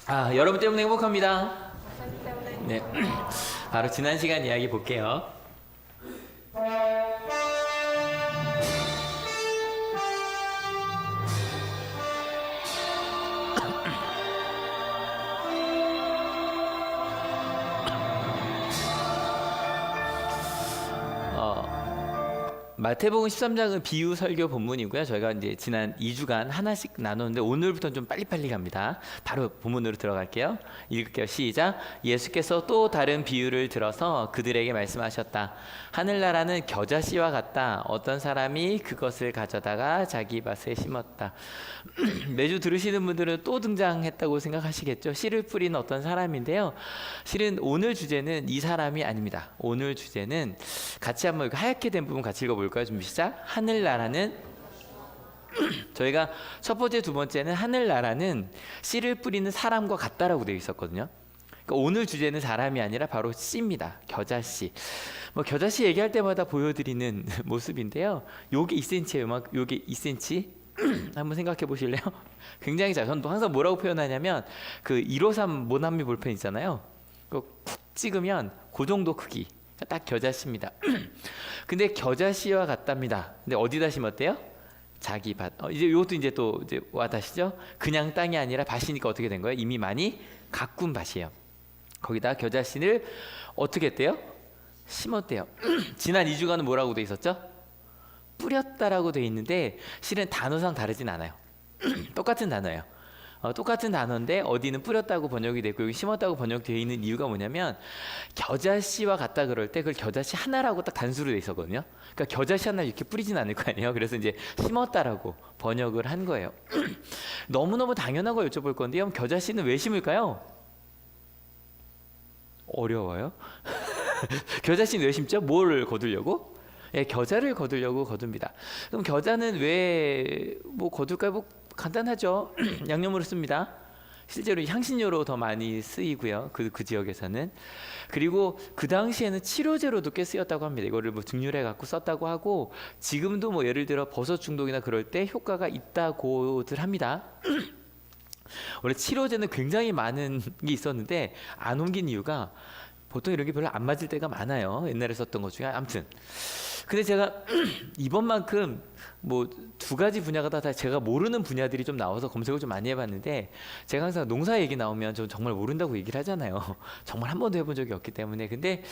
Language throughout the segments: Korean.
여러분 때문에 행복합니다. 하기 때문에 네, 바로 지난 시간 이야기 볼게요. 마태복음 13장은 비유 설교 본문이고요. 저희가 이제 지난 2주간 하나씩 나눴는데 오늘부터는 좀 빨리빨리 갑니다. 바로 본문으로 들어갈게요. 읽을게요. 시작. 예수께서 또 다른 비유를 들어서 그들에게 말씀하셨다. 하늘나라는 겨자씨와 같다. 어떤 사람이 그것을 가져다가 자기 밭에 심었다. 매주 들으시는 분들은 또 등장했다고 생각하시겠죠. 씨를 뿌리는 어떤 사람인데요. 실은 오늘 주제는 이 사람이 아닙니다. 오늘 주제는 같이 한번 하얗게 된 부분 같이 읽어볼까요? 준비 시작. 하늘나라는 저희가 첫 번째, 두 번째는 하늘나라는 씨를 뿌리는 사람과 같다라고 되어 있었거든요. 그러니까 오늘 주제는 사람이 아니라 바로 씨입니다. 겨자씨. 겨자씨 얘기할 때마다 보여드리는 모습인데요. 요게 2cm예요. 요게 2cm. 한번 생각해 보실래요? 굉장히 작아요. 저는 항상 뭐라고 표현하냐면 그 153 모나미 볼펜 있잖아요. 그거 쿡 찍으면 그 정도 크기. 딱 겨자씨입니다. 근데 겨자씨와 같답니다. 근데 어디다 심었대요? 자기 밭. 이제 이것도 이제 또 이제 와닿으시죠? 그냥 땅이 아니라 밭이니까 어떻게 된 거예요? 이미 많이 가꾼 밭이에요. 거기다 겨자씨를 어떻게 했대요? 심었대요. 지난 2주간은 뭐라고 돼 있었죠? 뿌렸다라고 돼 있는데 실은 단어상 다르진 않아요. 똑같은 단어예요. 똑같은 단어인데 어디는 뿌렸다고 번역이 됐고 여기 심었다고 번역되어 있는 이유가 뭐냐면 겨자씨와 같다 그럴 때 그걸 겨자씨 하나라고 딱 단수로 돼 있었거든요. 그러니까 겨자씨 하나 이렇게 뿌리진 않을 거 아니에요. 그래서 이제 심었다라고 번역을 한 거예요. 너무너무 당연한 걸 여쭤볼 건데요. 겨자씨는 왜 심을까요? 어려워요? 겨자씨는 왜 심죠? 뭘 거두려고? 예, 겨자를 거두려고 거둡니다. 그럼 겨자는 왜 거둘까요? 간단하죠. 양념으로 씁니다. 실제로 향신료로 더 많이 쓰이고요. 그 지역에서는. 그리고 그 당시에는 치료제로도 꽤 쓰였다고 합니다. 이거를 증류해 갖고 썼다고 하고 지금도 예를 들어 버섯 중독이나 그럴 때 효과가 있다고들 합니다. 원래 치료제는 굉장히 많은 게 있었는데 안 옮긴 이유가 보통 이런 게 별로 안 맞을 때가 많아요. 옛날에 썼던 것 중에. 아무튼 근데 제가 이번만큼 두 가지 분야가 다 제가 모르는 분야들이 좀 나와서 검색을 좀 많이 해봤는데 제가 항상 농사 얘기 나오면 저 정말 모른다고 얘기를 하잖아요. 정말 한 번도 해본 적이 없기 때문에. 근데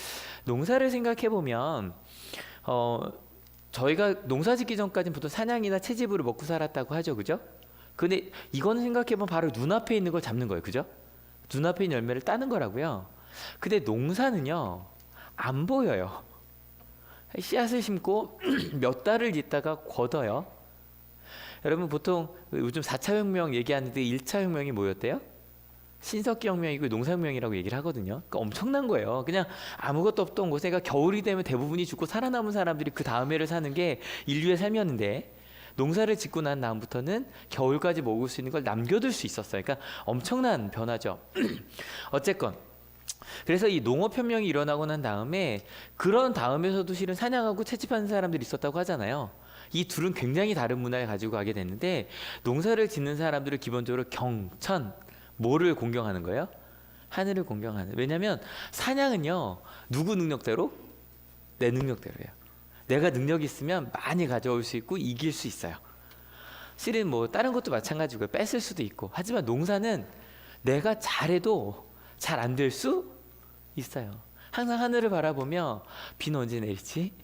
농사를 생각해 보면 저희가 농사 짓기 전까지는 보통 사냥이나 채집으로 먹고 살았다고 하죠, 그죠? 근데 이거는 생각해 보면 바로 눈앞에 있는 걸 잡는 거예요, 그죠? 눈앞에 있는 열매를 따는 거라고요. 근데 농사는요 안 보여요. 씨앗을 심고 몇 달을 있다가 걷어요. 여러분 보통 요즘 4차 혁명 얘기하는데 1차 혁명이 뭐였대요? 신석기 혁명이고 농사혁명이라고 얘기를 하거든요. 그러니까 엄청난 거예요. 그냥 아무것도 없던 곳에 겨울이 되면 대부분이 죽고 살아남은 사람들이 그 다음 해를 사는 게 인류의 삶이었는데 농사를 짓고 난 다음부터는 겨울까지 먹을 수 있는 걸 남겨둘 수 있었어요. 그러니까 엄청난 변화죠. 어쨌건 그래서 이 농업혁명이 일어나고 난 다음에 그런 다음에서도 실은 사냥하고 채집하는 사람들이 있었다고 하잖아요. 이 둘은 굉장히 다른 문화를 가지고 가게 됐는데 농사를 짓는 사람들은 기본적으로 경천, 뭐를 공경하는 거예요? 하늘을 공경하는. 왜냐하면 사냥은요 누구 능력대로? 내 능력대로예요. 내가 능력이 있으면 많이 가져올 수 있고 이길 수 있어요. 실은 다른 것도 마찬가지고요. 뺏을 수도 있고. 하지만 농사는 내가 잘해도 잘 안 될 수 있어요. 항상 하늘을 바라보며 비는 언제 내릴지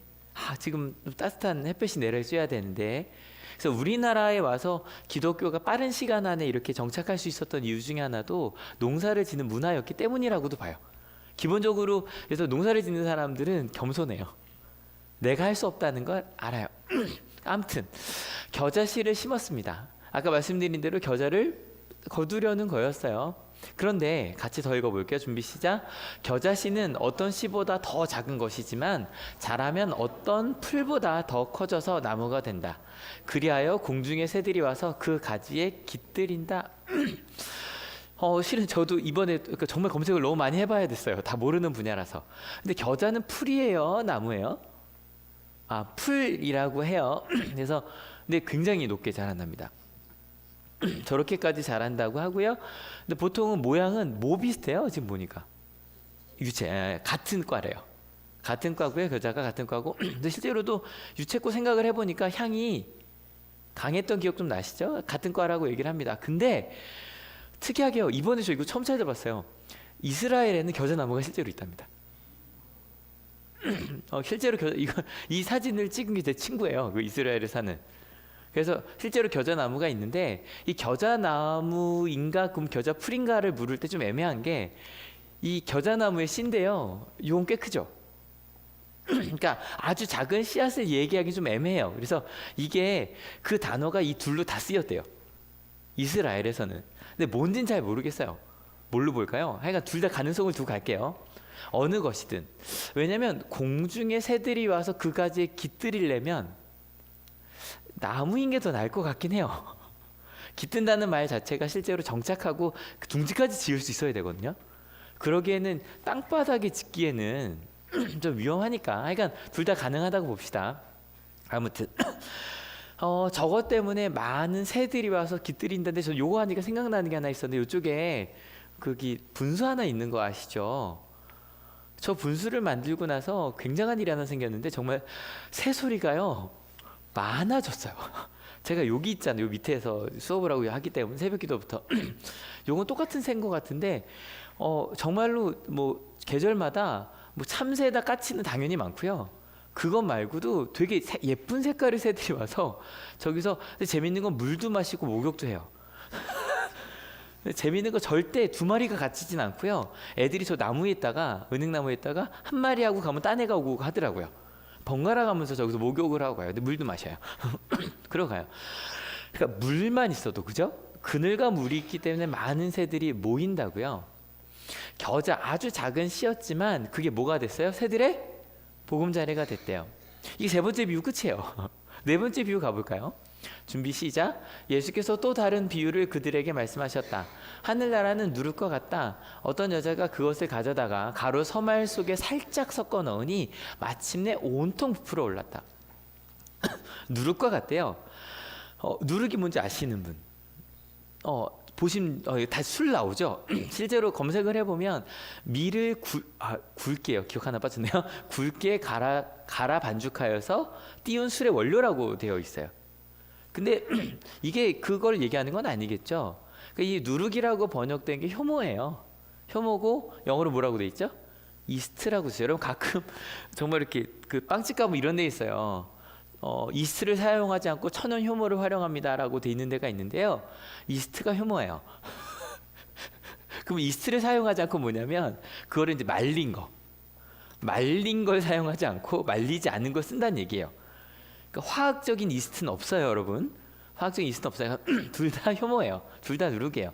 지금 따뜻한 햇볕이 내려줘야 되는데 그래서 우리나라에 와서 기독교가 빠른 시간 안에 이렇게 정착할 수 있었던 이유 중에 하나도 농사를 짓는 문화였기 때문이라고도 봐요. 기본적으로 그래서 농사를 짓는 사람들은 겸손해요. 내가 할 수 없다는 걸 알아요. 아무튼 겨자씨를 심었습니다. 아까 말씀드린 대로 겨자를 거두려는 거였어요. 그런데 같이 더 읽어볼게요. 준비 시작. 겨자씨는 어떤 씨보다 더 작은 것이지만 자라면 어떤 풀보다 더 커져서 나무가 된다. 그리하여 공중의 새들이 와서 그 가지에 깃들인다. 실은 저도 이번에 정말 검색을 너무 많이 해봐야 됐어요. 다 모르는 분야라서. 근데 겨자는 풀이에요? 나무예요? 풀이라고 해요. 그래서 근데 굉장히 높게 자란답니다. 저렇게까지 자란다고 하고요. 근데 보통은 모양은 뭐 비슷해요? 지금 보니까 유채 같은 과래요. 같은 과고요. 겨자가 같은 과고. 근데 실제로도 유채꽃 생각을 해보니까 향이 강했던 기억 좀 나시죠? 같은 과라고 얘기를 합니다. 근데 특이하게요. 이번에 저 이거 처음 찾아봤어요. 이스라엘에는 겨자나무가 실제로 있답니다. 실제로 이 사진을 찍은 게 제 친구예요. 그 이스라엘에 사는. 그래서 실제로 겨자나무가 있는데 이 겨자나무인가 그럼 겨자풀인가를 물을 때 좀 애매한 게 이 겨자나무의 씨인데요. 이건 꽤 크죠. 그러니까 아주 작은 씨앗을 얘기하기 좀 애매해요. 그래서 이게 그 단어가 이 둘로 다 쓰였대요. 이스라엘에서는. 근데 뭔지는 잘 모르겠어요. 뭘로 볼까요? 하여간 둘 다 가능성을 두고 갈게요. 어느 것이든. 왜냐면 공중의 새들이 와서 그 가지에 깃들이려면 나무인 게 더 나을 것 같긴 해요. 깃든다는 말 자체가 실제로 정착하고 둥지까지 지을 수 있어야 되거든요. 그러기에는 땅바닥에 짓기에는 좀 위험하니까 하여간 둘 다 가능하다고 봅시다. 아무튼 저것 때문에 많은 새들이 와서 깃들인다는데 저 요거 하니까 생각나는 게 하나 있었는데 이쪽에 거기 분수 하나 있는 거 아시죠? 저 분수를 만들고 나서 굉장한 일이 하나 생겼는데 정말 새소리가요 많아졌어요. 제가 여기 있잖아요. 요 밑에서 수업을 하고 하기 때문에 새벽 기도부터 요건 똑같은 새인 것 같은데 정말로 뭐 계절마다 뭐 참새나 까치는 당연히 많고요. 그것 말고도 되게 예쁜 색깔의 새들이 와서 저기서 재밌는 건 물도 마시고 목욕도 해요. 재밌는 거 절대 두 마리가 갇히진 않고요. 애들이 저 나무에 있다가 은행나무에 있다가 한 마리하고 가면 딴 애가 오고 하더라고요. 번갈아 가면서 저기서 목욕을 하고 가요. 근데 물도 마셔요. 그러고 가요. 그러니까 물만 있어도 그죠? 그늘과 물이 있기 때문에 많은 새들이 모인다고요. 겨자 아주 작은 씨였지만 그게 뭐가 됐어요? 새들의 보금자리가 됐대요. 이게 세 번째 비유 끝이에요. 네 번째 비유 가볼까요? 준비 시작. 예수께서 또 다른 비유를 그들에게 말씀하셨다. 하늘나라는 누룩과 같다. 어떤 여자가 그것을 가져다가 가루 서말 속에 살짝 섞어 넣으니 마침내 온통 부풀어 올랐다. 누룩과 같대요. 누룩이 뭔지 아시는 분? 보시면 다 술 나오죠. 실제로 검색을 해보면 밀을 굵게요. 기억 하나 빠졌네요. 굵게 갈아 반죽하여서 띄운 술의 원료라고 되어 있어요. 근데 이게 그걸 얘기하는 건 아니겠죠. 이 누룩이라고 번역된 게 효모예요. 효모고 영어로 뭐라고 돼 있죠? 이스트라고 써요. 여러분 가끔 정말 이렇게 그 빵집 가면 이런 데 있어요. 이스트를 사용하지 않고 천연 효모를 활용합니다라고 돼 있는 데가 있는데요. 이스트가 효모예요. 그럼 이스트를 사용하지 않고 뭐냐면 그거를 이제 말린 걸 사용하지 않고 말리지 않은 걸 쓴다는 얘기예요. 그러니까 화학적인 이스트는 없어요, 여러분. 화학적인 이스트는 없어요. 둘 다 효모예요. 둘 다 누룩이에요.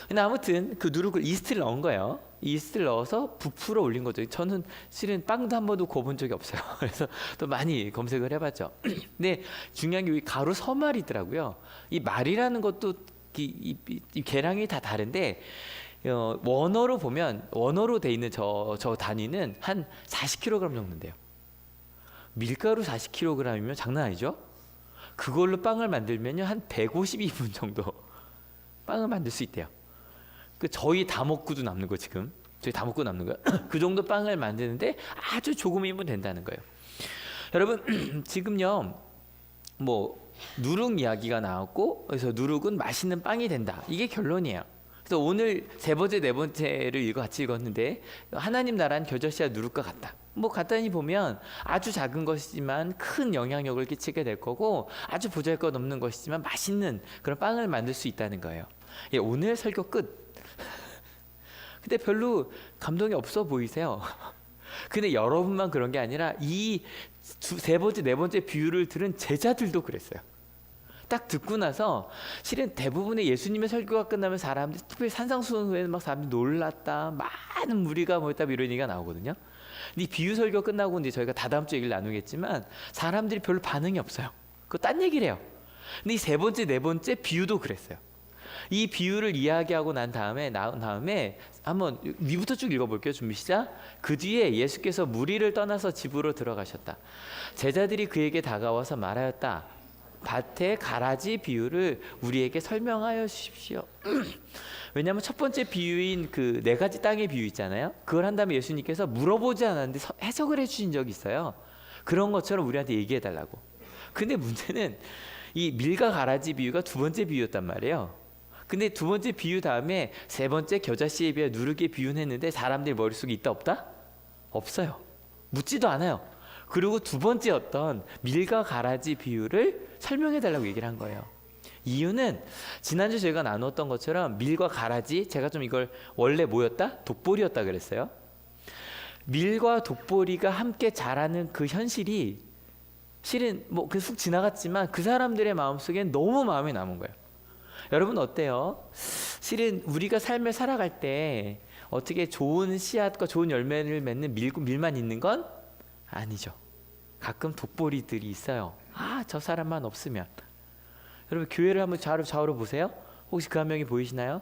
근데 아무튼 그 누룩을 이스트를 넣은 거예요. 이스트를 넣어서 부풀어 올린 거죠. 저는 실은 빵도 한 번도 구워본 적이 없어요. 그래서 또 많이 검색을 해봤죠. 근데 중요한 게 여기 가루 서말이더라고요. 이 말이라는 것도 이 계량이 다 다른데 원어로 보면 원어로 돼 있는 저 단위는 한 40kg 정도인데요. 밀가루 40kg이면 장난 아니죠? 그걸로 빵을 만들면요 한 152분 정도 빵을 만들 수 있대요. 저희 다 먹고도 남는 거 지금 저희 다 먹고 남는 거예요. 그 정도 빵을 만드는데 아주 조금이면 된다는 거예요. 여러분 지금요 뭐 누룩 이야기가 나왔고 그래서 누룩은 맛있는 빵이 된다. 이게 결론이에요. 그래서 오늘 세 번째 네 번째를 같이 읽었는데 하나님 나라는 겨자씨와 누룩과 같다. 뭐 간단히 보면 아주 작은 것이지만 큰 영향력을 끼치게 될 거고 아주 보잘것없는 것이지만 맛있는 그런 빵을 만들 수 있다는 거예요. 예, 오늘 설교 끝. 근데 별로 감동이 없어 보이세요? 근데 여러분만 그런 게 아니라 이 세 번째 네 번째 비유를 들은 제자들도 그랬어요. 딱 듣고 나서 실은 대부분의 예수님의 설교가 끝나면 사람들이 특별히 산상수훈 후에는 막 사람들이 놀랐다 많은 무리가 모였다 이런 얘기가 나오거든요. 근데 이 비유 설교 끝나고 이제 저희가 다다음 주 얘기를 나누겠지만 사람들이 별로 반응이 없어요. 그거 딴 얘기를 해요. 근데 이 세 번째 네 번째 비유도 그랬어요. 이 비유를 이야기하고 난 다음에 한번 위부터 쭉 읽어볼게요. 준비 시작. 그 뒤에 예수께서 무리를 떠나서 집으로 들어가셨다. 제자들이 그에게 다가와서 말하였다. 밭의 가라지 비유를 우리에게 설명하여 주십시오. 왜냐하면 첫 번째 비유인 그 네 가지 땅의 비유 있잖아요. 그걸 한 다음에 예수님께서 물어보지 않았는데 해석을 해주신 적이 있어요. 그런 것처럼 우리한테 얘기해달라고. 근데 문제는 이 밀과 가라지 비유가 두 번째 비유였단 말이에요. 근데 두 번째 비유 다음에 세 번째 겨자씨에 비해 누르게 비유는 했는데 사람들 머릿속에 있다 없다? 없어요. 묻지도 않아요. 그리고 두 번째 어떤 밀과 가라지 비유를 설명해달라고 얘기를 한 거예요. 이유는 지난주 저희가 나눴던 것처럼 밀과 가라지, 제가 좀 이걸 원래 뭐였다? 독보리였다 그랬어요. 밀과 독보리가 함께 자라는 그 현실이 실은 뭐 그 쑥 지나갔지만 그 사람들의 마음속엔 너무 마음에 남은 거예요. 여러분 어때요? 실은 우리가 삶을 살아갈 때 어떻게 좋은 씨앗과 좋은 열매를 맺는 밀만 있는 건 아니죠. 가끔 독보리들이 있어요. 아, 저 사람만 없으면. 여러분 교회를 한번 좌우로 보세요. 혹시 그 한 명이 보이시나요?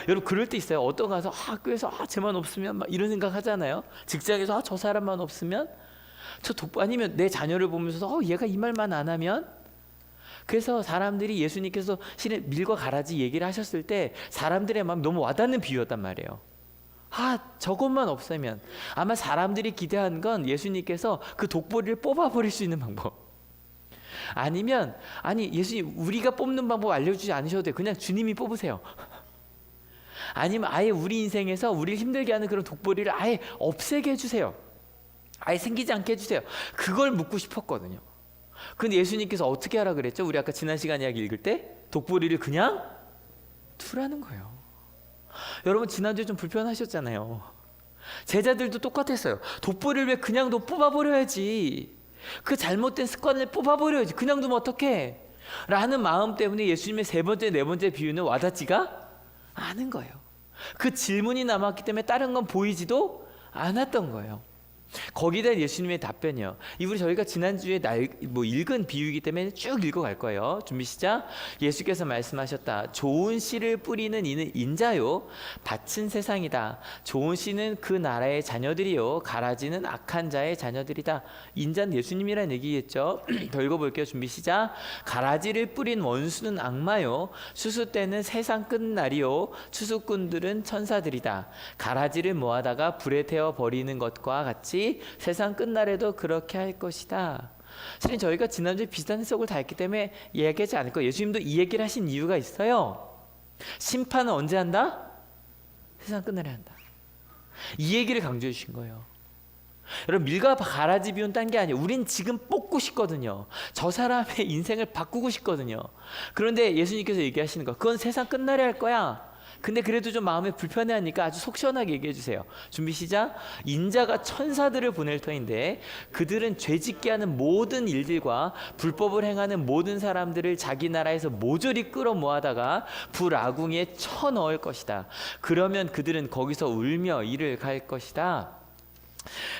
여러분 그럴 때 있어요. 어떤 가서 학교에서 쟤만 없으면 막 이런 생각 하잖아요. 직장에서 저 사람만 없으면, 아니면 내 자녀를 보면서 얘가 이 말만 안 하면. 그래서 사람들이 예수님께서 실은 밀과 가라지 얘기를 하셨을 때 사람들의 마음 너무 와닿는 비유였단 말이에요. 저것만 없으면. 아마 사람들이 기대한 건 예수님께서 그 독보리를 뽑아버릴 수 있는 방법. 아니면 예수님 우리가 뽑는 방법 알려주지 않으셔도 돼요. 그냥 주님이 뽑으세요. 아니면 아예 우리 인생에서 우리를 힘들게 하는 그런 독보리를 아예 없애게 해주세요. 아예 생기지 않게 해주세요. 그걸 묻고 싶었거든요. 근데 예수님께서 어떻게 하라 그랬죠? 우리 아까 지난 시간 이야기 읽을 때 독보리를 그냥 두라는 거예요. 여러분 지난주에 좀 불편하셨잖아요. 제자들도 똑같았어요. 독보리를 왜 그냥 뽑아버려야지. 그 잘못된 습관을 뽑아버려야지. 그냥 두면 어떡해? 라는 마음 때문에 예수님의 세 번째, 네 번째 비유는 와닿지가 않은 거예요. 그 질문이 남았기 때문에 다른 건 보이지도 않았던 거예요. 거기에 대한 예수님의 답변이요. 우리 저희가 지난주에 읽은 비유이기 때문에 쭉 읽어갈 거예요. 준비 시작. 예수께서 말씀하셨다. 좋은 씨를 뿌리는 이는 인자요, 밭은 세상이다. 좋은 씨는 그 나라의 자녀들이요, 가라지는 악한 자의 자녀들이다. 인자는 예수님이라는 얘기겠죠. 더 읽어볼게요. 준비 시작. 가라지를 뿌린 원수는 악마요, 추수 때는 세상 끝날이요, 추수꾼들은 천사들이다. 가라지를 모아다가 불에 태워 버리는 것과 같이 세상 끝날에도 그렇게 할 것이다. 사실 저희가 지난주에 비슷한 해석을 다 했기 때문에 얘기하지 않을 거예요. 예수님도 이 얘기를 하신 이유가 있어요. 심판은 언제 한다? 세상 끝날에 한다. 이 얘기를 강조해 주신 거예요. 여러분 밀과 가라지 비유는 딴 게 아니에요. 우린 지금 뽑고 싶거든요. 저 사람의 인생을 바꾸고 싶거든요. 그런데 예수님께서 얘기하시는 거, 그건 세상 끝날에 할 거야. 근데 그래도 좀 마음에 불편해하니까 아주 속 시원하게 얘기해 주세요. 준비 시작. 인자가 천사들을 보낼 터인데 그들은 죄짓게 하는 모든 일들과 불법을 행하는 모든 사람들을 자기 나라에서 모조리 끌어모아다가 불아궁에 쳐넣을 것이다. 그러면 그들은 거기서 울며 이를 갈 것이다.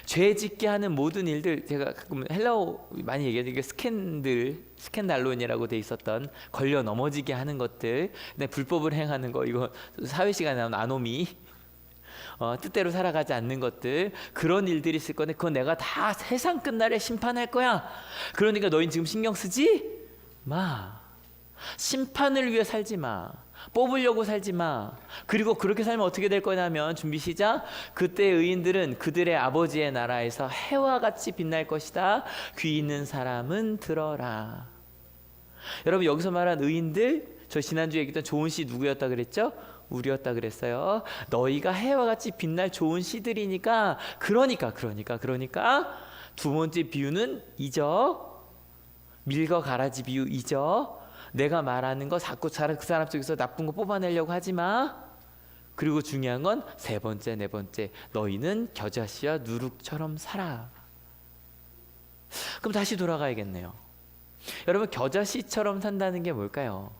죄 짓게 하는 모든 일들, 제가 가끔 헬라어 많이 얘기해요. 이게 스캔달론이라고 돼 있었던 걸려 넘어지게 하는 것들, 불법을 행하는 거, 이거 사회 시간에 나온 아노미, 뜻대로 살아가지 않는 것들, 그런 일들이 있을 건데 그건 내가 다 세상 끝날에 심판할 거야. 그러니까 너희는 지금 신경 쓰지 마. 심판을 위해 살지 마. 뽑으려고 살지 마. 그리고 그렇게 살면 어떻게 될 거냐면, 준비 시작. 그때 의인들은 그들의 아버지의 나라에서 해와 같이 빛날 것이다. 귀 있는 사람은 들어라. 여러분 여기서 말한 의인들, 저 지난주에 얘기했던 좋은 씨 누구였다 그랬죠? 우리였다 그랬어요. 너희가 해와 같이 빛날 좋은 씨들이니까, 그러니까 두 번째 비유는 잊어. 밀과 가라지 비유 잊어. 내가 말하는 거 자꾸 그 사람 속에서 나쁜 거 뽑아내려고 하지 마. 그리고 중요한 건 세 번째, 네 번째, 너희는 겨자씨와 누룩처럼 살아. 그럼 다시 돌아가야겠네요. 여러분 겨자씨처럼 산다는 게 뭘까요?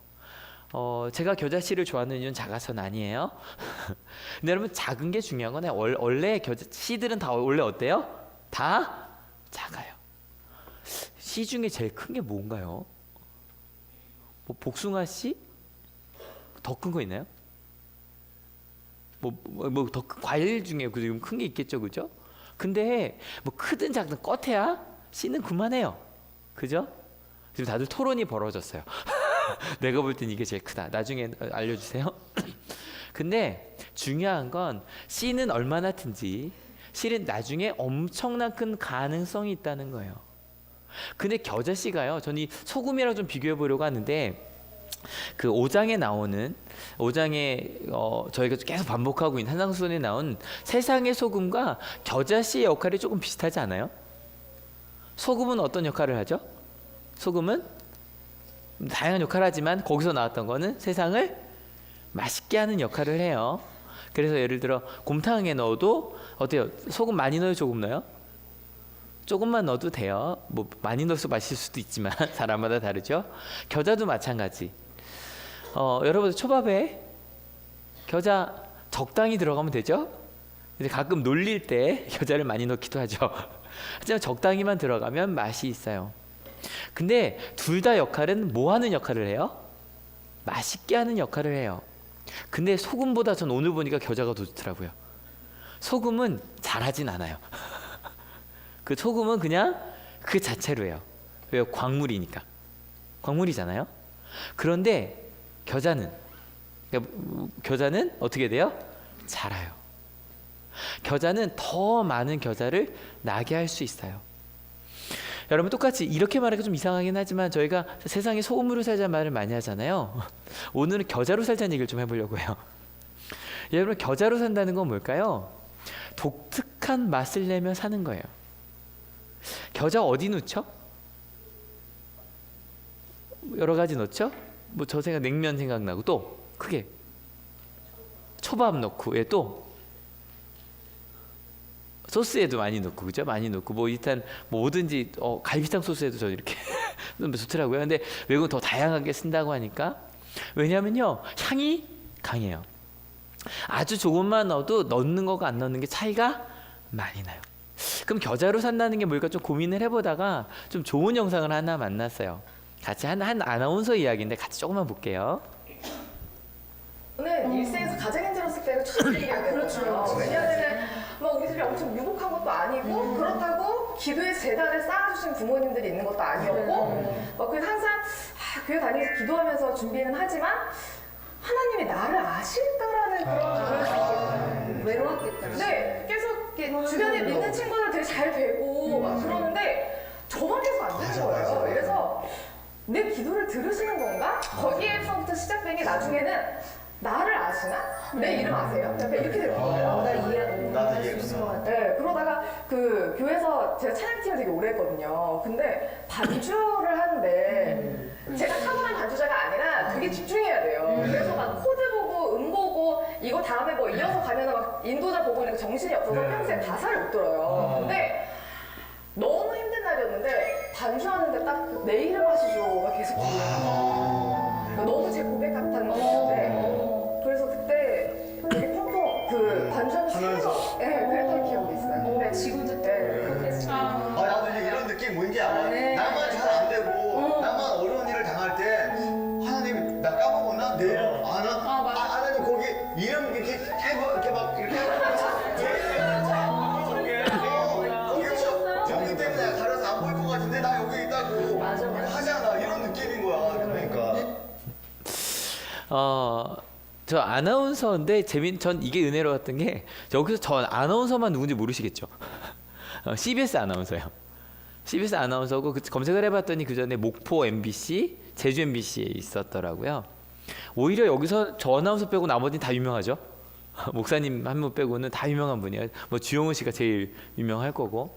제가 겨자씨를 좋아하는 이유는 작아서는 아니에요. 근데 여러분 작은 게 중요한 거네. 원래 씨들은 다 원래 어때요? 다 작아요. 씨 중에 제일 큰 게 뭔가요? 뭐 복숭아 씨? 더 큰 거 있나요? 뭐 더 큰 과일 중에 지금 큰 게 있겠죠, 그죠? 근데 뭐 크든 작든 껏해야 씨는 그만해요, 그죠? 지금 다들 토론이 벌어졌어요. 내가 볼 땐 이게 제일 크다. 나중에 알려주세요. 근데 중요한 건 씨는 얼마나 튼지 실은 나중에 엄청난 큰 가능성이 있다는 거예요. 근데 겨자씨가요, 저는 이 소금이랑 좀 비교해 보려고 하는데, 그 5장에 나오는, 5장에 저희가 계속 반복하고 있는 한상수훈에 나온 세상의 소금과 겨자씨의 역할이 조금 비슷하지 않아요? 소금은 어떤 역할을 하죠? 소금은 다양한 역할을 하지만 거기서 나왔던 거는 세상을 맛있게 하는 역할을 해요. 그래서 예를 들어 곰탕에 넣어도 어때요? 소금 많이 넣어요, 조금 넣어요? 조금만 넣어도 돼요. 뭐 많이 넣어서 맛있을 수도 있지만 사람마다 다르죠. 겨자도 마찬가지. 여러분 초밥에 겨자 적당히 들어가면 되죠. 근데 가끔 놀릴 때 겨자를 많이 넣기도 하죠. 하지만 적당히만 들어가면 맛이 있어요. 근데 둘 다 역할은 뭐 하는 역할을 해요? 맛있게 하는 역할을 해요. 근데 소금보다 전 오늘 보니까 겨자가 더 좋더라고요. 소금은 잘하진 않아요. 그 소금은 그냥 그 자체로 해요. 왜요? 광물이니까. 광물이잖아요. 그런데 겨자는 어떻게 돼요? 자라요. 겨자는 더 많은 겨자를 나게 할 수 있어요. 여러분 똑같이 이렇게 말하기가 좀 이상하긴 하지만 저희가 세상에 소금으로 살자는 말을 많이 하잖아요. 오늘은 겨자로 살자는 얘기를 좀 해보려고 해요. 여러분 겨자로 산다는 건 뭘까요? 독특한 맛을 내며 사는 거예요. 겨자 어디 넣죠? 여러 가지 넣죠? 뭐 저 생각 냉면 생각나고 또 크게 초밥 넣고 또 소스에도 많이 넣고 그죠? 많이 넣고 뭐 일단 뭐든지 갈비탕 소스에도 저 이렇게 좋더라고요. 근데 외국은 더 다양하게 쓴다고 하니까 왜냐면요 향이 강해요. 아주 조금만 넣어도 넣는 거가 안 넣는 게 차이가 많이 나요. 그럼 겨자로 산다는 게 뭘까 좀 고민을 해보다가 좀 좋은 영상을 하나 만났어요. 같이 한 아나운서 이야기인데 같이 조금만 볼게요. 저는 일생에서 가장 힘들었을 때가 초등학생이었거든요. 그렇죠. 왜냐하면 우리 집이 엄청 유복한 것도 아니고 그렇다고 기도의 재단을 쌓아주신 부모님들이 있는 것도 아니었고 그래서 항상 교회 다니면서 기도하면서 준비는 하지만 하나님이 나를 아실까라는 그런 외로웠겠다. 네, 계속 이렇게 주변에 믿는 친구들 되게 잘 되고 막 그러는데 저만 계속 안 되는 거예요. 그래서 내 기도를 들으시는 건가? 거기에서부터 시작된 게 나중에는 나를 아시나? 내 이름 아세요? 약간 이렇게 되는 거예요. 나도 이해했구나. 네, 그러다가 그 교회에서 제가 찬양팀을 되게 오래 했거든요. 근데 반주를 하는데 제가 타고난 반주자가 아니라 되게 집중해야 돼요. 그래서 막 코드 보고 보고 이거 다음에 뭐 이어서 가면은 막 인도자 보고 이렇게 정신이 없어서 평소에 가사를 못 들어요. 근데 너무 힘든 날이었는데 반주하는데 딱 내 이름 하시죠가 계속 들려요. 너무 제 고백 같은 건데 그래서 그때 되게 펑펑 그 반주하면서 그랬던 기억이 있어요. 네, 지금도 그렇게 나도 이제 이런 느낌 뭔지 알아. 나만 잘 안 되고 나만 어려운 일을 당할 때 하나님 나 까먹었나? 내 이름 아나? 하나님 거기 이름 이렇게 해봐 이렇게 막 이렇게 여기 때문에 내가 가려서 안 보일 것 같은데 나 여기 있다고 하잖아. 이런 느낌인 거야. 그러니까 저 아나운서인데 전 이게 은혜로웠던 게 여기서 저 아나운서만 누군지 모르시겠죠. CBS 아나운서요. CBS 아나운서고 검색을 해봤더니 그 전에 목포 MBC, 제주 MBC에 있었더라고요. 오히려 여기서 저 아나운서 빼고 나머지는 다 유명하죠. 목사님 한 분 빼고는 다 유명한 분이에요. 뭐 주영훈 씨가 제일 유명할 거고.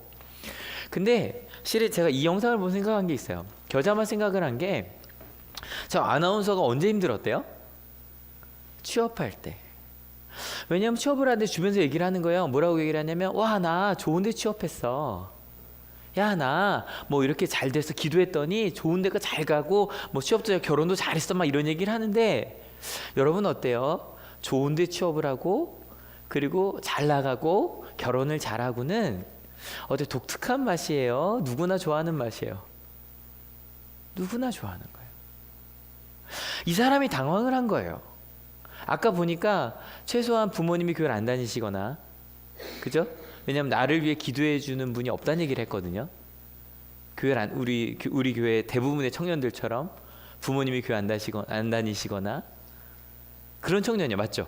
근데 실은 제가 이 영상을 보고 생각한 게 있어요. 겨자만 생각을 한 게 저 아나운서가 언제 힘들었대요? 취업할 때. 왜냐면 취업을 하는데 주변에서 얘기를 하는 거예요. 뭐라고 얘기를 하냐면 와 나 좋은 데 취업했어. 야 나 뭐 이렇게 잘 돼서 기도했더니 좋은 데가 잘 가고 뭐 취업도 결혼도 잘했어 막 이런 얘기를 하는데 여러분 어때요? 좋은 데 취업을 하고 그리고 잘 나가고 결혼을 잘하고는 어때 독특한 맛이에요. 누구나 좋아하는 맛이에요. 누구나 좋아하는 거예요. 이 사람이 당황을 한 거예요. 아까 보니까 최소한 부모님이 교회를 안 다니시거나 그죠? 왜냐하면 나를 위해 기도해 주는 분이 없다는 얘기를 했거든요. 우리 교회 대부분의 청년들처럼 부모님이 교회 안 다니시거나 그런 청년이요, 맞죠?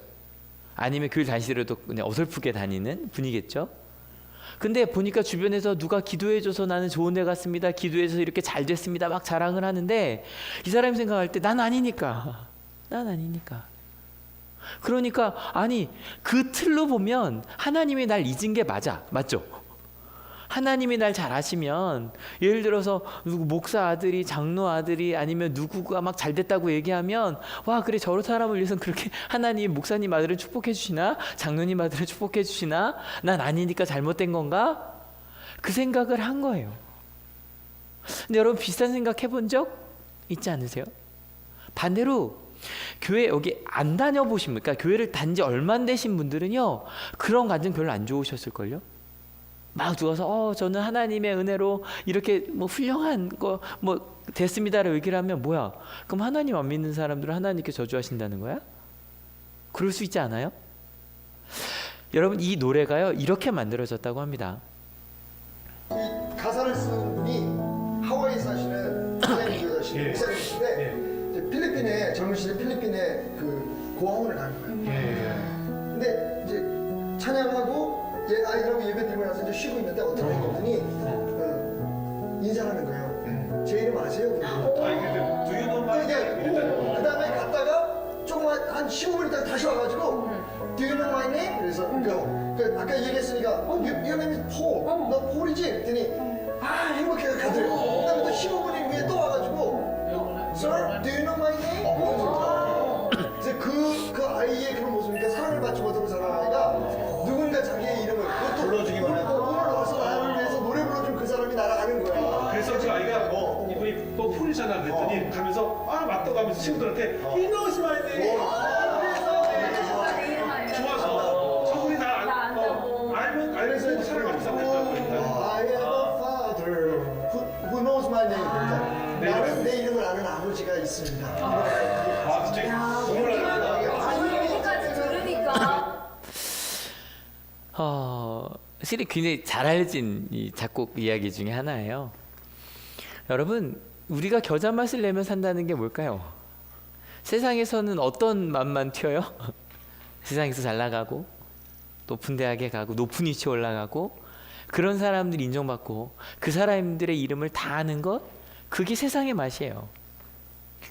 아니면 교회 다니시더라도 그냥 어설프게 다니는 분이겠죠. 근데 보니까 주변에서 누가 기도해줘서 나는 좋은 데 갔습니다, 기도해서 이렇게 잘 됐습니다, 막 자랑을 하는데 이 사람이 생각할 때 난 아니니까. 그러니까 아니 그 틀로 보면 하나님이 날 잊은 게 맞죠? 하나님이 날 잘 아시면 예를 들어서 누구 목사 아들이 장로 아들이 아니면 누구가 막 잘 됐다고 얘기하면 와 그래 저런 사람을 위해서는 그렇게 하나님 목사님 아들을 축복해 주시나 장로님 아들을 축복해 주시나 난 아니니까 잘못된 건가? 그 생각을 한 거예요. 근데 여러분 비슷한 생각 해본 적 있지 않으세요? 반대로 교회 여기 안 다녀보신 분, 그러니까 교회를 단지 얼마 안 되신 분들은요 그런 감정 별로 안 좋으셨을걸요? 막 누워서 저는 하나님의 은혜로 이렇게 뭐 훌륭한 거 뭐 됐습니다라고 얘기를 하면 뭐야? 그럼 하나님 안 믿는 사람들은 하나님께 저주하신다는 거야? 그럴 수 있지 않아요? 여러분 이 노래가요 이렇게 만들어졌다고 합니다. 이 가사를 쓴 분이 하와이에 사시는 목사님이신데 이제 필리핀에 젊은 시절 필리핀에 그 고아원을 가는 거예요. 근데 이제 찬양하고 아이들하고 예배 드리고 나서 이제 쉬고 있는데 어떤 애들이 인사를 하는 거예요. 제 이름 아세요? 그 다음에 갔다가 조금만 한 15분 있다가 다시 와가지고 Do you know my name? 그래서 그 아까 얘기했으니까 your name is Paul. 너 폴이지? 그랬더니 행복해서 가더래요. 그 다음에 또 15분 후에 또 와가지고 Sir, do you know my name? 그래서 그 아이의 그런 모습이니까 사랑을 받지 못하는 사람 아이가 누군가 자기의 이름을 그것도 불러주기만 해도 오늘 와서 나를 위해서 노래 불러준 그 사람이 날아가는 거야. 그래서 그 아이가 이분이 또 폴이잖아 그랬더니 가면서 맞다고 하면서 친구들한테 He knows my name. 좋아서 저분이 나 알면서 사랑하는 사람 됐다고 그랬다. I have a father who knows my name. 그러니까 나는 내 이름을 아는 아버지가 있습니다. 진짜 눈물 나네. 여기까지 들으니까 실이 굉장히 잘 알려진 이 작곡 이야기 중에 하나예요. 여러분 우리가 겨자 맛을 내며 산다는 게 뭘까요? 세상에서는 어떤 맛만 튀어요? 세상에서 잘 나가고 높은 대학에 가고 높은 위치에 올라가고 그런 사람들이 인정받고 그 사람들의 이름을 다 아는 것, 그게 세상의 맛이에요.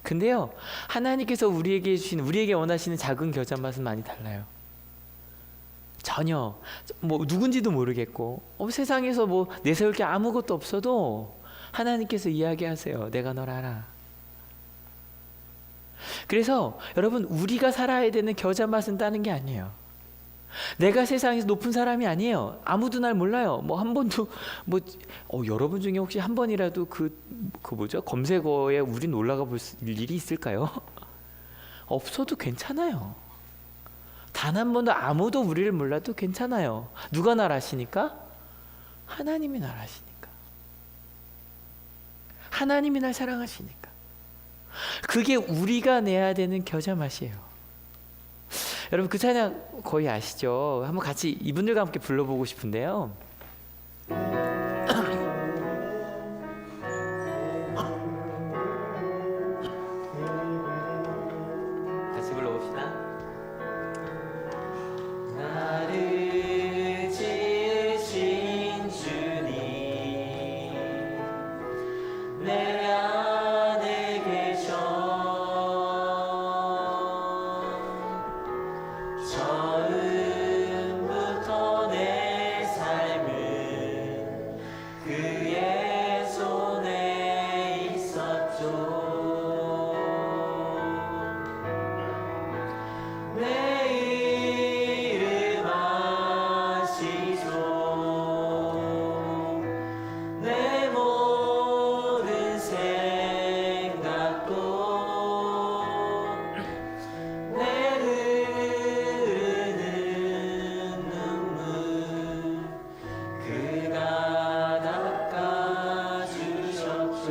근데요 하나님께서 우리에게 원하시는 작은 겨자 맛은 많이 달라요. 전혀 뭐 누군지도 모르겠고 세상에서 뭐 내세울 게 아무것도 없어도 하나님께서 이야기하세요. 내가 널 알아. 그래서 여러분 우리가 살아야 되는 겨자 맛은 따는 게 아니에요. 내가 세상에서 높은 사람이 아니에요. 아무도 날 몰라요. 뭐 한 번도 여러분 중에 혹시 한 번이라도 그 뭐죠? 검색어에 우린 올라가 볼 일이 있을까요? 없어도 괜찮아요. 단 한 번도 아무도 우리를 몰라도 괜찮아요. 누가 날 아시니까? 하나님이 날 아시니까. 하나님이 날 사랑하시니까. 그게 우리가 내야 되는 겨자 맛이에요. 여러분 그 찬양 거의 아시죠? 한번 같이 이분들과 함께 불러보고 싶은데요. 같이 불러봅시다. 나를 지으신 주님 내 안에 계셔 처음부터 내 삶은 그의 손에 있었죠. 내 이름 아시죠. 내 모든 생각도 내 흐르는 눈물 그가 닦아주셨죠.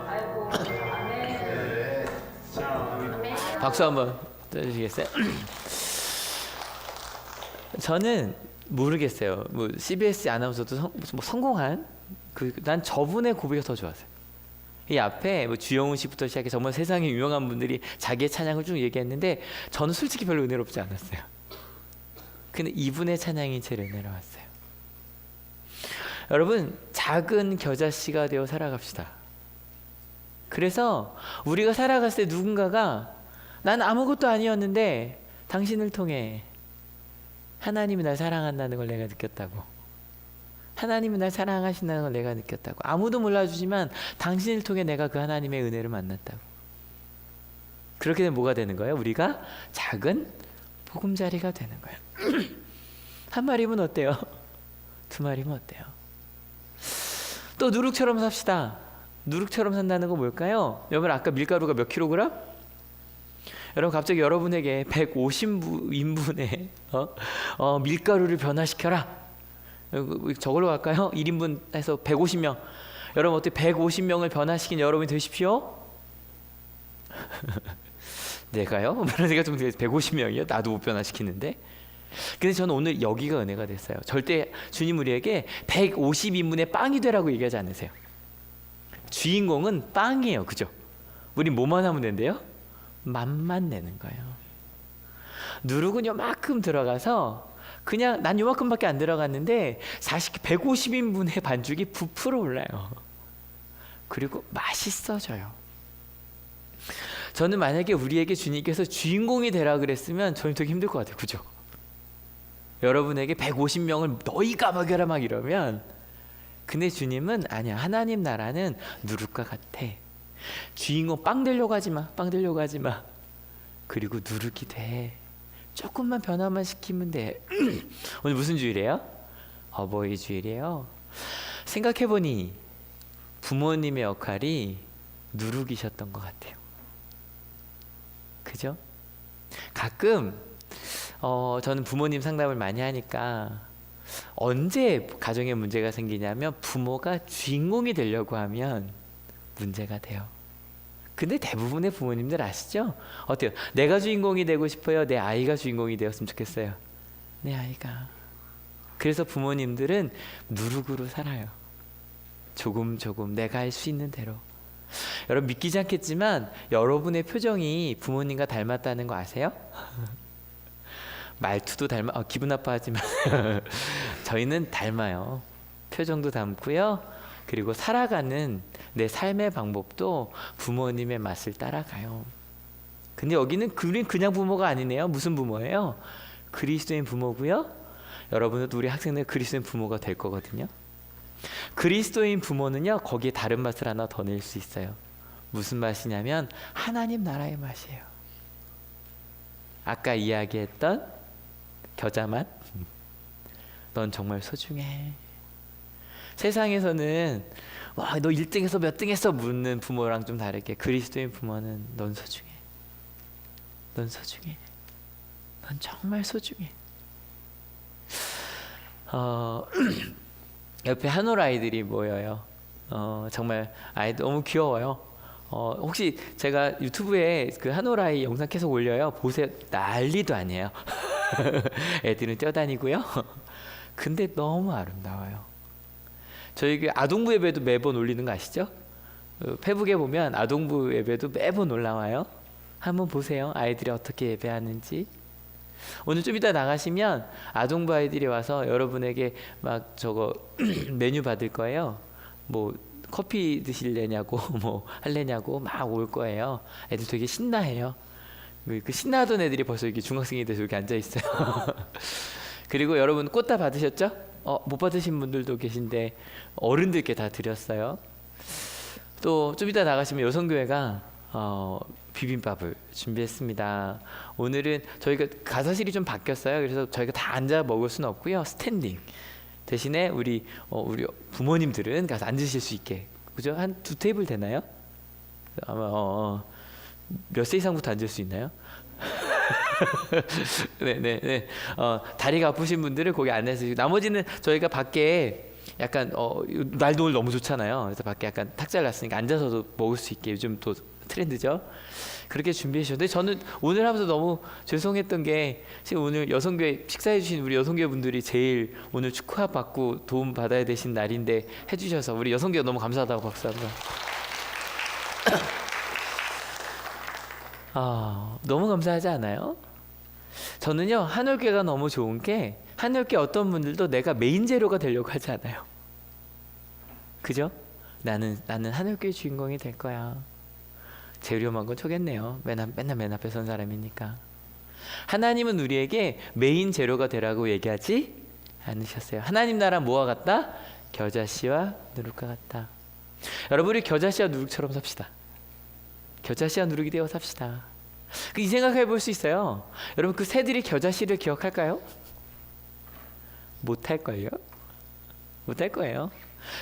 아이고 아멘. 자, 박수 한번 떠주시겠어요? 저는 모르겠어요. 뭐 CBS 아나운서도 뭐 성공한 난 저분의 고백이 더 좋았어요. 이 앞에 뭐 주영훈 씨부터 시작해 정말 세상에 유명한 분들이 자기의 찬양을 쭉 얘기했는데 저는 솔직히 별로 은혜롭지 않았어요. 근데 이분의 찬양이 제일 은혜로웠어요. 여러분, 작은 겨자씨가 되어 살아갑시다. 그래서 우리가 살아갔을 때 누군가가 난 아무것도 아니었는데 당신을 통해 하나님이 날 사랑한다는 걸 내가 느꼈다고. 하나님이 날 사랑하신다는 걸 내가 느꼈다고. 아무도 몰라주지만 당신을 통해 내가 그 하나님의 은혜를 만났다고. 그렇게 되면 뭐가 되는 거예요? 우리가 작은 보금자리가 되는 거예요. 한 마리면 어때요? 두 마리면 어때요? 또 누룩처럼 삽시다. 누룩처럼 산다는 건 뭘까요? 여러분, 아까 밀가루가 몇 킬로그램? 여러분, 갑자기 여러분에게 150인분의 밀가루를 변화시켜라. 저걸로 갈까요? 1인분 해서 150명. 여러분, 어떻게 150명을 변화시킨 여러분이 되십시오? 내가요? 그런 생각 좀 들어요. 150명이요? 나도 못 변화시키는데. 근데 저는 오늘 여기가 은혜가 됐어요. 절대 주님 우리에게 150인분의 빵이 되라고 얘기하지 않으세요. 주인공은 빵이에요. 그죠? 우리 뭐만 하면 된대요? 맛만 내는 거예요. 누룩은 요만큼 들어가서 그냥 난 요만큼밖에 안 들어갔는데 150인분의 반죽이 부풀어 올라요. 그리고 맛있어져요. 저는 만약에 우리에게 주님께서 주인공이 되라 그랬으면 저는 되게 힘들 것 같아요. 그죠? 여러분에게 150명을 너희가 먹여라 막 이러면, 근데 주님은 아니야. 하나님 나라는 누룩과 같아. 주인공 빵 되려고 하지 마. 빵 되려고 하지 마. 그리고 누룩이 돼. 조금만 변화만 시키면 돼. 오늘 무슨 주일이에요? 어버이 주일이에요. 생각해보니 부모님의 역할이 누룩이셨던 것 같아요. 그죠? 가끔 저는 부모님 상담을 많이 하니까 언제 가정에 문제가 생기냐면 부모가 주인공이 되려고 하면 문제가 돼요. 근데 대부분의 부모님들 아시죠? 어때요? 내가 주인공이 되고 싶어요? 내 아이가 주인공이 되었으면 좋겠어요? 내 아이가. 그래서 부모님들은 누룩으로 살아요. 조금 내가 할 수 있는 대로. 여러분, 믿기지 않겠지만 여러분의 표정이 부모님과 닮았다는 거 아세요? 말투도 기분 나빠하지만 저희는 닮아요. 표정도 닮고요. 그리고 살아가는 내 삶의 방법도 부모님의 맛을 따라가요. 근데 여기는 우린 그냥 부모가 아니네요. 무슨 부모예요? 그리스도인 부모고요. 여러분도 우리 학생들 그리스도인 부모가 될 거거든요. 그리스도인 부모는요, 거기에 다른 맛을 하나 더 낼 수 있어요. 무슨 맛이냐면 하나님 나라의 맛이에요. 아까 이야기했던 겨자맛. 넌 정말 소중해. 세상에서는 와, 너 1등했어 몇 등 했어 묻는 부모랑 좀 다르게 그리스도인 부모는 넌 소중해. 넌 소중해. 넌 정말 소중해. 옆에 한올 아이들이 모여요. 정말 아이들 너무 귀여워요. 혹시 제가 유튜브에 그 한올 아이 영상 계속 올려요. 보세요. 난리도 아니에요. 애들은 뛰어다니고요. 근데 너무 아름다워요. 저희 그 아동부 예배도 매번 올리는 거 아시죠? 페북에 보면 아동부 예배도 매번 올라와요. 한번 보세요. 아이들이 어떻게 예배하는지. 오늘 좀 이따 나가시면 아동부 아이들이 와서 여러분에게 막 저거 메뉴 받을 거예요. 뭐 커피 드실래냐고 뭐 할래냐고 막 올 거예요. 애들 되게 신나해요. 그 신나던 애들이 벌써 이렇게 중학생이 돼서 이렇게 앉아 있어요. 그리고 여러분 꽃 다 받으셨죠? 못 받으신 분들도 계신데 어른들께 다 드렸어요. 또 좀 이따 나가시면 여성교회가 비빔밥을 준비했습니다. 오늘은 저희가 가사실이 좀 바뀌었어요. 그래서 저희가 다 앉아 먹을 수는 없고요. 스탠딩. 대신에 우리 부모님들은 가서 앉으실 수 있게. 그죠? 한 2테이블 되나요? 아마 몇 세 이상부터 앉을 수 있나요? 네. 다리가 아프신 분들은 거기 안에서, 나머지는 저희가 밖에 약간 날도 오늘 너무 좋잖아요. 그래서 밖에 약간 탁자를 놨으니까 앉아서도 먹을 수 있게 요즘 또 트렌드죠. 그렇게 준비해 주셨는데 저는 오늘 하면서 너무 죄송했던 게 지금 오늘 여성교회 식사해 주신 우리 여성교회 분들이 제일 오늘 축하 받고 도움 받아야 되신 날인데 해주셔서 우리 여성교회 너무 감사하다고 박수 한번. 너무 감사하지 않아요? 저는요 한올교회가 너무 좋은 게 한올교회 어떤 분들도 내가 메인 재료가 되려고 하지 않아요. 그죠? 나는 한올교회 주인공이 될 거야. 재료만 건 초겠네요. 맨날 맨 앞에 선 사람이니까. 하나님은 우리에게 메인 재료가 되라고 얘기하지 않으셨어요. 하나님 나라 뭐와 같다? 겨자씨와 누룩과 같다. 여러분 우리 겨자씨와 누룩처럼 삽시다. 겨자씨와 누룩이 되어 삽시다. 이 생각해 볼 수 있어요. 여러분 그 새들이 겨자씨를 기억할까요? 못할걸요? 못할 거예요.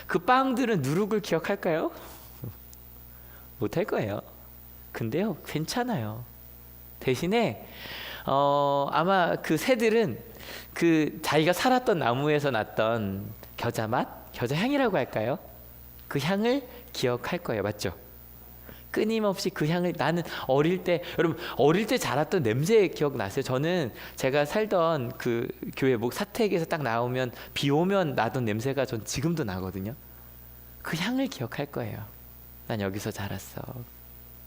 그 빵들은 누룩을 기억할까요? 못할 거예요. 근데요 괜찮아요. 대신에 아마 그 새들은 그 자기가 살았던 나무에서 났던 겨자 맛, 겨자 향이라고 할까요? 그 향을 기억할 거예요. 맞죠? 끊임없이 그 향을 나는 어릴 때 여러분 어릴 때 자랐던 냄새 기억나세요? 저는 제가 살던 그 교회 목 사택에서 딱 나오면 비 오면 나던 냄새가 전 지금도 나거든요. 그 향을 기억할 거예요. 난 여기서 자랐어.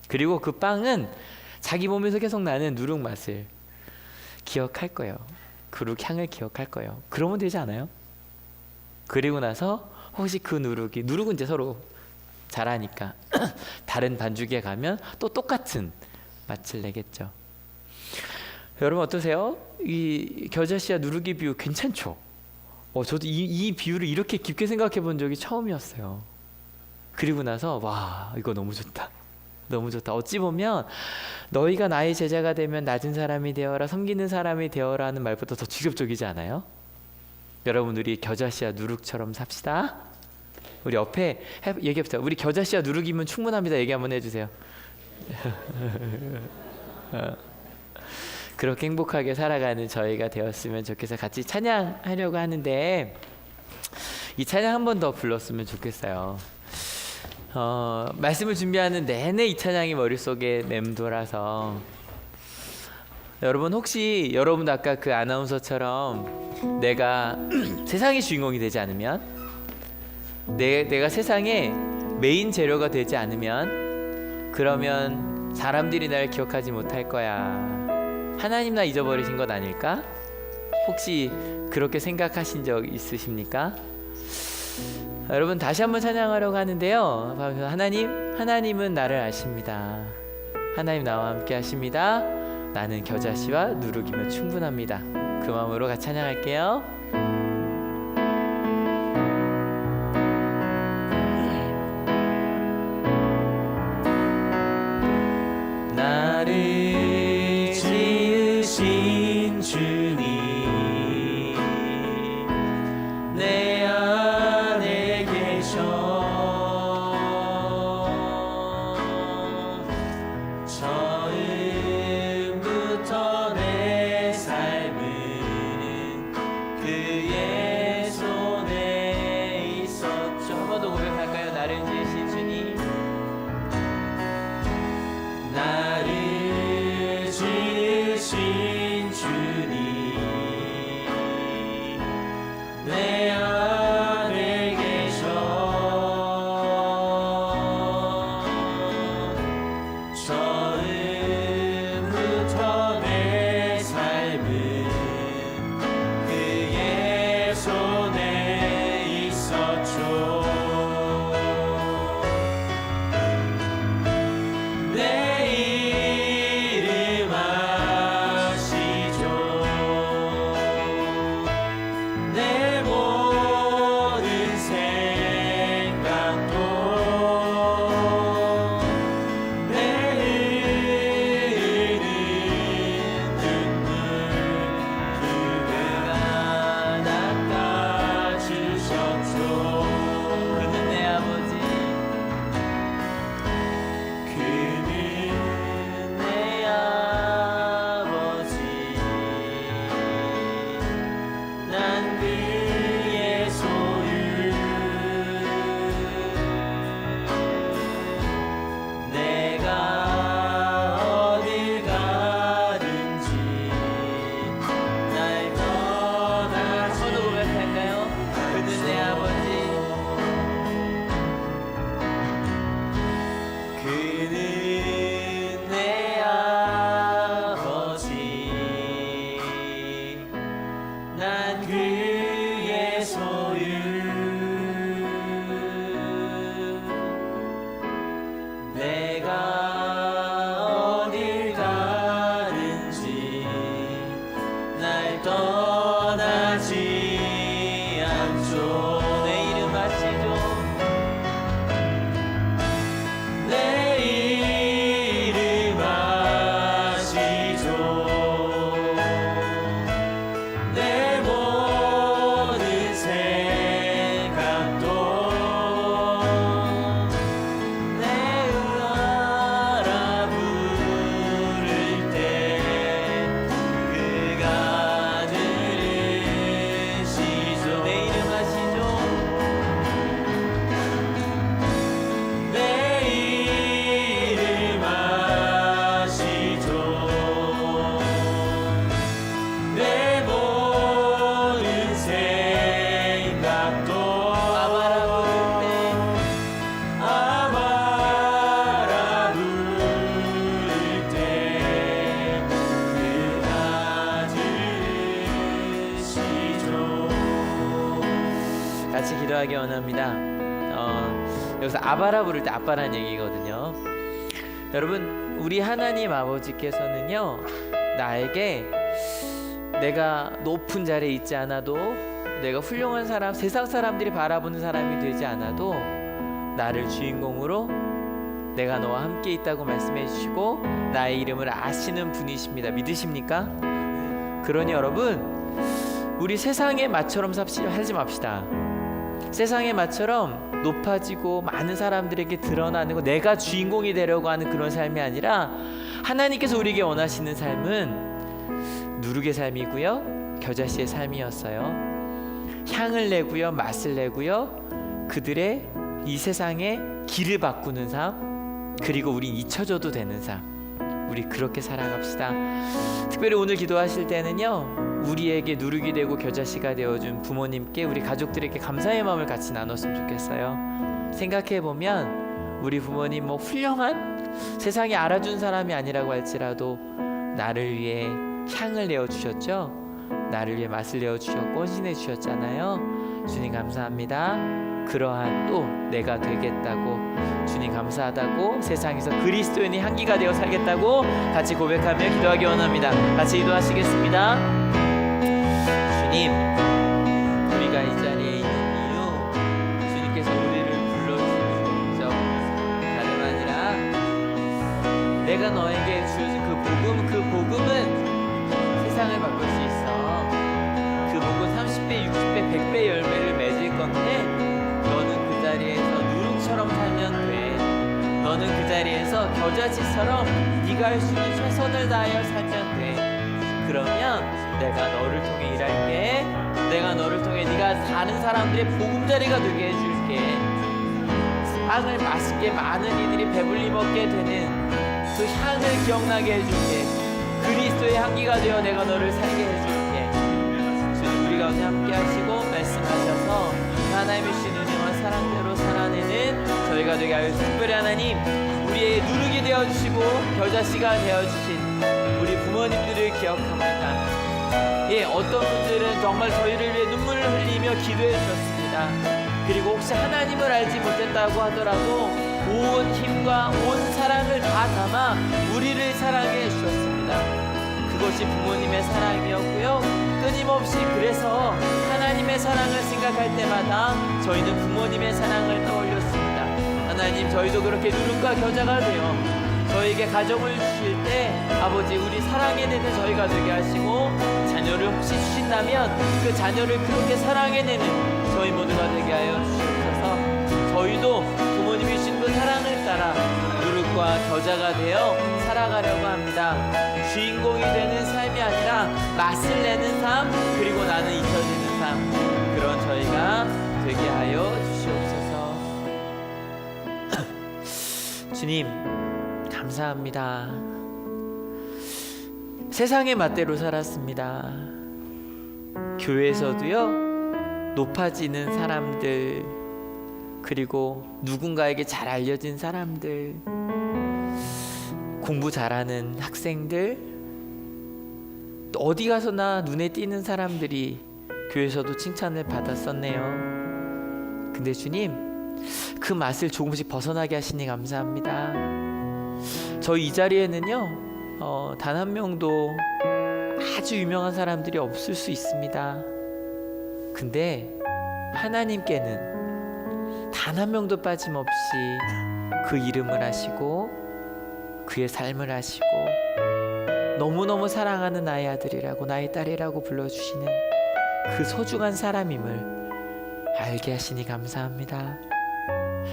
그리고 그 빵은 자기 몸에서 계속 나는 누룩 맛을 기억할 거예요. 그 향을 기억할 거예요. 그러면 되지 않아요? 그리고 나서 혹시 그 누룩은 이제 서로 잘하니까 다른 반죽에 가면 또 똑같은 맛을 내겠죠. 여러분 어떠세요? 이 겨자씨와 누룩의 비유 괜찮죠? 저도 이 비유를 이렇게 깊게 생각해 본 적이 처음이었어요. 그리고 나서 와 이거 너무 좋다. 너무 좋다. 어찌 보면 너희가 나의 제자가 되면 낮은 사람이 되어라, 섬기는 사람이 되어라는 말보다 더 충격적이지 않아요? 여러분 우리 겨자씨와 누룩처럼 삽시다. 우리 옆에 얘기해보세요. 우리 겨자씨와 누룩이면 충분합니다. 얘기 한번 해주세요. 그렇게 행복하게 살아가는 저희가 되었으면 좋겠어요. 같이 찬양하려고 하는데 이 찬양 한 번 더 불렀으면 좋겠어요. 말씀을 준비하는 내내 이 찬양이 머릿속에 맴돌아서 여러분 혹시 여러분도 아까 그 아나운서처럼 내가 세상의 주인공이 되지 않으면 내가 세상에 메인 재료가 되지 않으면 그러면 사람들이 날 기억하지 못할 거야. 하나님 나 잊어버리신 것 아닐까? 혹시 그렇게 생각하신 적 있으십니까? 여러분 다시 한번 찬양하려고 하는데요. 하나님은 나를 아십니다. 하나님 나와 함께 하십니다. 나는 겨자씨와 누룩이면 충분합니다. 그 마음으로 같이 찬양할게요. 나를 지으신 주님 내 안에 계셔 처음부터 내 삶은 그 떠나지 않죠. 내 이름 아시죠? 내 이름 아시죠? 내 모든 생각도 내 알아 부를 때 그가 들으시죠. 내 이름 아시죠? 내 이름 아시죠? 내 모든 생각도 아바라 부를 때 아바라 부를 때 그가 들으시죠. 같이 기도하기 원합니다. 여기서 아바라 부를 때 아빠라는 얘기거든요. 여러분, 우리 하나님 아버지께서는요, 나에게 내가 높은 자리에 있지 않아도, 내가 훌륭한 사람, 세상 사람들이 바라보는 사람이 되지 않아도 나를 주인공으로 내가 너와 함께 있다고 말씀해 주시고 나의 이름을 아시는 분이십니다. 믿으십니까? 그러니 여러분, 우리 세상의 맛처럼 살지 맙시다. 세상의 맛처럼 높아지고 많은 사람들에게 드러나는 거, 내가 주인공이 되려고 하는 그런 삶이 아니라 하나님께서 우리에게 원하시는 삶은 누룩의 삶이고요, 겨자씨의 삶이었어요. 향을 내고요, 맛을 내고요, 그들의 이 세상의 길을 바꾸는 삶, 그리고 우린 잊혀져도 되는 삶, 우리 그렇게 살아갑시다. 특별히 오늘 기도하실 때는요, 우리에게 누룩이 되고 겨자씨가 되어준 부모님께, 우리 가족들에게 감사의 마음을 같이 나눴으면 좋겠어요. 생각해보면 우리 부모님 뭐 훌륭한 세상에 알아준 사람이 아니라고 할지라도 나를 위해 향을 내어주셨죠. 나를 위해 맛을 내어주셨고 헌신해 주셨잖아요. 주님 감사합니다. 그러한 또 내가 되겠다고, 주님 감사하다고, 세상에서 그리스도인의 향기가 되어 살겠다고 같이 고백하며 기도하기 원합니다. 같이 기도하시겠습니다. 주님, 우리가 이 자리에 있는 이유, 주님께서 우리를 불러주신 목적 다름 아니라 내가 너에게 주어진 그 복음은 세상을 바꿀 수 있어. 그 복음 30배, 60배, 100배 열매를 맺을 건데 너는 그 자리에서 누룩처럼 살면 돼. 너는 그 자리에서 겨자씨처럼 네가 할 수 있는 최선을 다하여 살면 돼. 그러면 내가 너를 통해 일할게. 내가 너를 통해 네가 사는 사람들의 보금자리가 되게 해줄게. 빵을 맛있게 많은 이들이 배불리 먹게 되는 그 향을 기억나게 해줄게. 그리스도의 향기가 되어 내가 너를 살게 해줄게. 주님, 우리 가운데 함께 하시고 말씀하셔서 하나님의 주신 은혜와 사랑대로 살아내는 저희가 되게 하여 주시고, 특별히 하나님, 우리의 누룩이 되어주시고 겨자씨가 되어주신 우리 부모님들을 기억합니다. 예, 어떤 분들은 정말 저희를 위해 눈물을 흘리며 기도해 주셨습니다. 그리고 혹시 하나님을 알지 못했다고 하더라도 온 힘과 온 사랑을 다 담아 우리를 사랑해 주셨습니다. 그것이 부모님의 사랑이었고요. 끊임없이 그래서 하나님의 사랑을 생각할 때마다 저희는 부모님의 사랑을 떠올렸습니다. 하나님, 저희도 그렇게 누룩과 겨자가 되어 저희에게 가정을 주실 때 아버지, 우리 사랑해내는 저희가 되게 하시고, 자녀를 혹시 주신다면 그 자녀를 그렇게 사랑해내는 저희 모두가 되게 하여 주시옵소서. 저희도 부모님이 주신 그 사랑을 따라 누룩과 겨자가 되어 살아가려고 합니다. 주인공이 되는 삶이 아니라 맛을 내는 삶, 그리고 나는 잊혀지는 삶, 그런 저희가 되게 하여 주시옵소서. 주님 감사합니다. 세상의 맛대로 살았습니다. 교회에서도요, 높아지는 사람들, 그리고 누군가에게 잘 알려진 사람들, 공부 잘하는 학생들, 또 어디 가서나 눈에 띄는 사람들이 교회에서도 칭찬을 받았었네요. 근데 주님, 그 맛을 조금씩 벗어나게 하시니 감사합니다. 저희 이 자리에는요, 단 한 명도 아주 유명한 사람들이 없을 수 있습니다. 근데 하나님께는 단 한 명도 빠짐없이 그 이름을 아시고 그의 삶을 아시고 너무너무 사랑하는 나의 아들이라고 나의 딸이라고 불러주시는 그 소중한 사람임을 알게 하시니 감사합니다.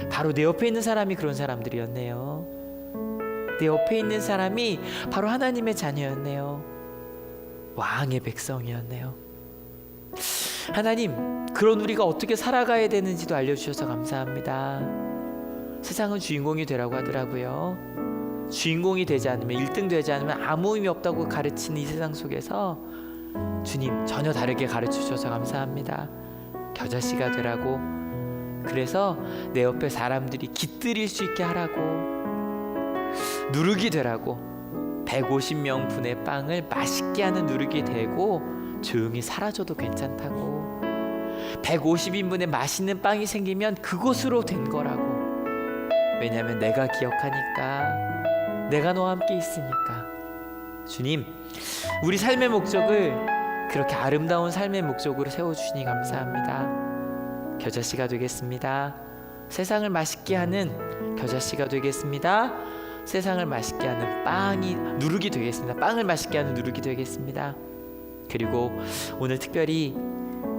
바로 내 옆에 있는 사람이 그런 사람들이었네요. 내 옆에 있는 사람이 바로 하나님의 자녀였네요. 왕의 백성이었네요. 하나님, 그런 우리가 어떻게 살아가야 되는지도 알려주셔서 감사합니다. 세상은 주인공이 되라고 하더라고요. 주인공이 되지 않으면, 1등 되지 않으면 아무 의미 없다고 가르치는 이 세상 속에서 주님 전혀 다르게 가르쳐주셔서 감사합니다. 겨자씨가 되라고, 그래서 내 옆에 사람들이 깃들일 수 있게 하라고, 누룩이 되라고, 150명분의 빵을 맛있게 하는 누룩이 되고 조용히 사라져도 괜찮다고, 150인분의 맛있는 빵이 생기면 그것으로 된 거라고. 왜냐하면 내가 기억하니까, 내가 너와 함께 있으니까. 주님, 우리 삶의 목적을 그렇게 아름다운 삶의 목적으로 세워주시니 감사합니다. 겨자씨가 되겠습니다. 세상을 맛있게 하는 겨자씨가 되겠습니다. 세상을 맛있게 하는 빵이 누룩이 되겠습니다. 빵을 맛있게 하는 누룩이 되겠습니다. 그리고 오늘 특별히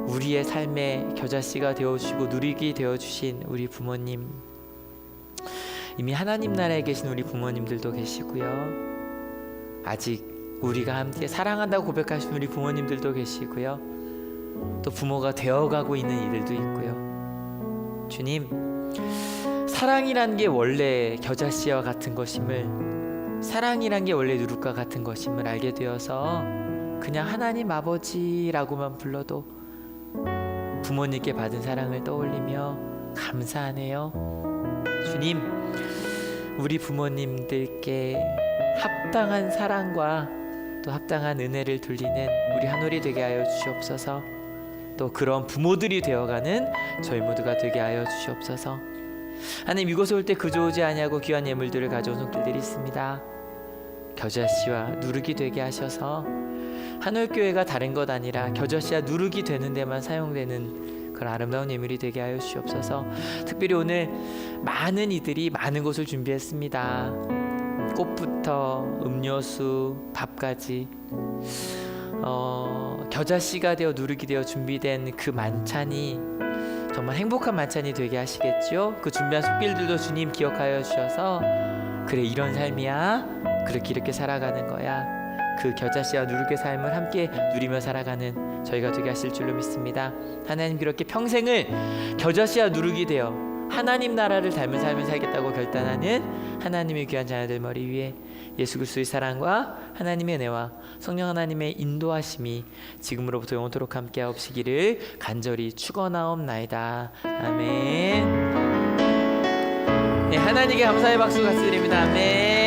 우리의 삶의 겨자씨가 되어주시고 누룩이 되어주신 우리 부모님, 이미 하나님 나라에 계신 우리 부모님들도 계시고요, 아직 우리가 함께 사랑한다고 고백하신 우리 부모님들도 계시고요, 또 부모가 되어가고 있는 이들도 있고요. 주님, 사랑이란 게 원래 겨자씨와 같은 것임을, 사랑이란 게 원래 누룩과 같은 것임을 알게 되어서 그냥 하나님 아버지라고만 불러도 부모님께 받은 사랑을 떠올리며 감사하네요. 주님, 우리 부모님들께 합당한 사랑과 또 합당한 은혜를 돌리는 우리 한올이 되게 하여 주시옵소서. 또 그런 부모들이 되어가는 저희 모두가 되게 하여 주시옵소서. 하나님, 이곳에 올 때 그저 오지 아니하고 귀한 예물들을 가져온 손길들이 있습니다. 겨자씨와 누룩이 되게 하셔서 한올교회가 다른 것 아니라 겨자씨와 누룩이 되는 데만 사용되는 그런 아름다운 예물이 되게 하여 주시옵소서. 특별히 오늘 많은 이들이 많은 것을 준비했습니다. 꽃부터 음료수, 밥까지 겨자씨가 되어 누룩이 되어 준비된 그 만찬이 정말 행복한 만찬이 되게 하시겠죠. 그 준비한 손길들도 주님 기억하여 주셔서, 그래 이런 삶이야, 그렇게 이렇게 살아가는 거야, 그 겨자씨와 누룩의 삶을 함께 누리며 살아가는 저희가 되게 하실 줄로 믿습니다. 하나님, 그렇게 평생을 겨자씨와 누룩이 되어 하나님 나라를 닮은 삶을 살겠다고 결단하는 하나님의 귀한 자녀들 머리 위에 예수 그리스도의 사랑과 하나님의 은혜와 성령 하나님의 인도하심이 지금으로부터 영원토록 함께 하옵시기를 간절히 축원하옵나이다. 아멘. 네, 하나님께 감사의 박수 같이 드립니다. 아멘.